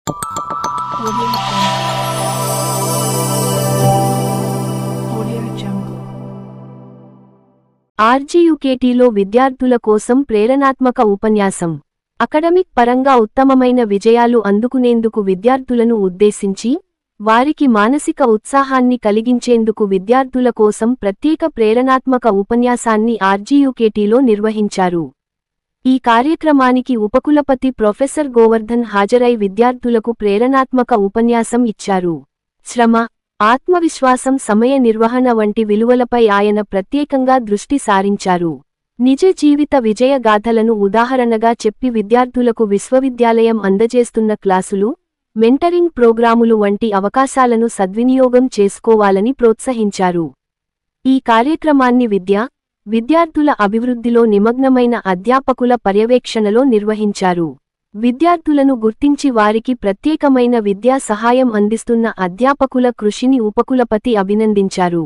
Audio Jungle. ఆర్జీయుకేటీలో విద్యార్థుల కోసం ప్రేరణాత్మక ఉపన్యాసం. అకడమిక్ పరంగా ఉత్తమమైన విజయాలు అందుకునేందుకు విద్యార్థులను ఉద్దేశించి, వారికి మానసిక ఉత్సాహాన్ని కలిగించేందుకు విద్యార్థుల కోసం ప్రత్యేక ప్రేరణాత్మక ఉపన్యాసాన్ని ఆర్జీయుకేటీలో నిర్వహించారు. ఈ కార్యక్రమానికి ఉపకులపతి ప్రొఫెసర్ గోవర్ధన్ హాజరై విద్యార్థులకు ప్రేరణాత్మక ఉపన్యాసం ఇచ్చారు. శ్రమ, ఆత్మవిశ్వాసం, సమయ నిర్వహణ వంటి విలువలపై ఆయన ప్రత్యేకంగా దృష్టి సారించారు. నిజ జీవిత విజయ గాథలను ఉదాహరణగా చెప్పి విద్యార్థులకు విశ్వవిద్యాలయం అందజేస్తున్న క్లాసులు, మెంటరింగ్ ప్రోగ్రాములు వంటి అవకాశాలను సద్వినియోగం చేసుకోవాలని ప్రోత్సహించారు. ఈ కార్యక్రమాన్ని విద్యార్థుల అభివృద్ధిలో నిమగ్నమైన అధ్యాపకుల పర్యవేక్షణలో నిర్వహించారు. విద్యార్థులను గుర్తించి వారికి ప్రత్యేకమైన విద్యా సహాయం అందిస్తున్న అధ్యాపకుల కృషిని ఉపకులపతి అభినందించారు.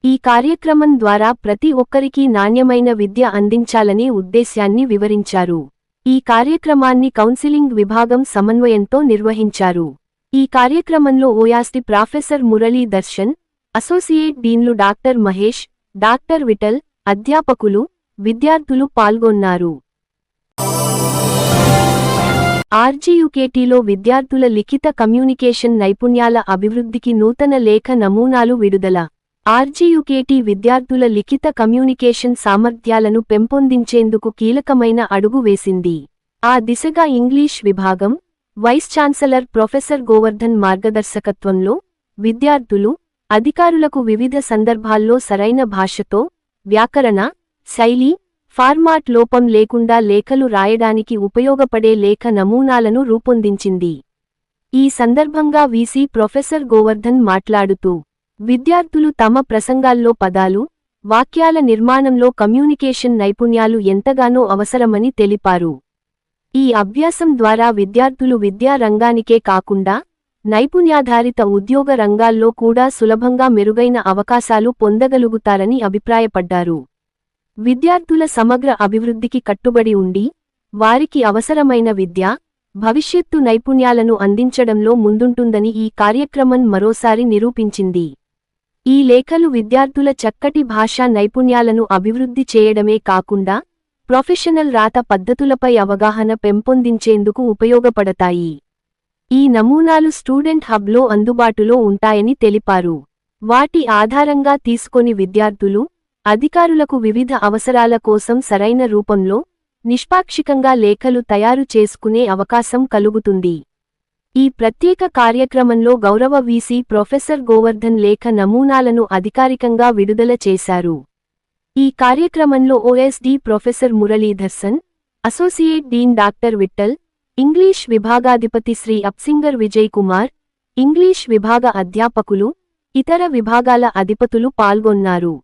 ఈ కార్యక్రమం ద్వారా ప్రతి ఒక్కరికీ నాణ్యమైన విద్య అందించాలనే ఉద్దేశ్యాన్ని వివరించారు. ఈ కార్యక్రమాన్ని కౌన్సిలింగ్ విభాగం సమన్వయంతో నిర్వహించారు. ఈ కార్యక్రమంలో ఓయాస్టి ప్రొఫెసర్ మురళీ దర్శన్, అసోసియేట్ డీన్లు డాక్టర్ మహేష్, డాక్టర్ విఠల్, అధ్యాపకులు, విద్యార్థులు పాల్గొన్నారు. ఆర్జీయుకేటీలో విద్యార్థుల లిఖిత కమ్యూనికేషన్ నైపుణ్యాల అభివృద్ధికి నూతన లేఖ నమూనాలు విడుదల. ఆర్జీయుకేటీ విద్యార్థుల లిఖిత కమ్యూనికేషన్ సామర్థ్యాలను పెంపొందించేందుకు కీలకమైన అడుగు వేసింది. ఆ దిశగా ఇంగ్లీష్ విభాగం, వైస్ ఛాన్సలర్ ప్రొఫెసర్ గోవర్ధన్ మార్గదర్శకత్వంలో విద్యార్థులు, అధికారులకు వివిధ సందర్భాల్లో సరైన భాషతో, వ్యాకరణ, శైలి, ఫార్మాట్ లోపం లేకుండా లేఖలు రాయడానికి ఉపయోగపడే లేఖ నమూనాలను రూపొందించింది. ఈ సందర్భంగా వీసీ ప్రొఫెసర్ గోవర్ధన్ మాట్లాడుతూ, విద్యార్థులు తమ ప్రసంగాల్లో పదాలు, వాక్యాల నిర్మాణంలో కమ్యూనికేషన్ నైపుణ్యాలు ఎంతగానో అవసరమని తెలిపారు. ఈ అభ్యాసం ద్వారా విద్యార్థులు విద్యా రంగానికే కాకుండా నైపుణ్యాధారిత ఉద్యోగ రంగాల్లో కూడా సులభంగా మెరుగైన అవకాశాలు పొందగలుగుతారని అభిప్రాయపడ్డారు. విద్యార్థుల సమగ్ర అభివృద్ధికి కట్టుబడి ఉండి, వారికి అవసరమైన విద్య, భవిష్యత్తు నైపుణ్యాలను అందించడంలో ముందుంటుందని ఈ కార్యక్రమం మరోసారి నిరూపించింది. ఈ లేఖలు విద్యార్థుల చక్కటి భాషా నైపుణ్యాలను అభివృద్ధి చేయడమే కాకుండా, ప్రొఫెషనల్ రాత పద్ధతులపై అవగాహన పెంపొందించేందుకు ఉపయోగపడతాయి. ఈ నమూనాలు స్టూడెంట్ హబ్లో అందుబాటులో ఉంటాయని తెలిపారు. వాటి ఆధారంగా తీసుకొని విద్యార్థులు, అధికారులకు వివిధ అవసరాల కోసం సరైన రూపంలో, నిష్పాక్షికంగా లేఖలు తయారు చేసుకునే అవకాశం కలుగుతుంది. ఈ ప్రత్యేక కార్యక్రమంలో గౌరవ వీసీ ప్రొఫెసర్ గోవర్ధన్ లేఖ నమూనాలను అధికారికంగా విడుదల చేశారు. ఈ కార్యక్రమంలో OSD professor Murali Darshan, associate dean doctor Vithal, English విభాగాధిపతి శ్రీ అప్సింగర్ విజయ్ కుమార్, ఇంగ్లీష్ విభాగ అధ్యాపకులు, ఇతర విభాగాల అధిపతులు పాల్గొన్నారు.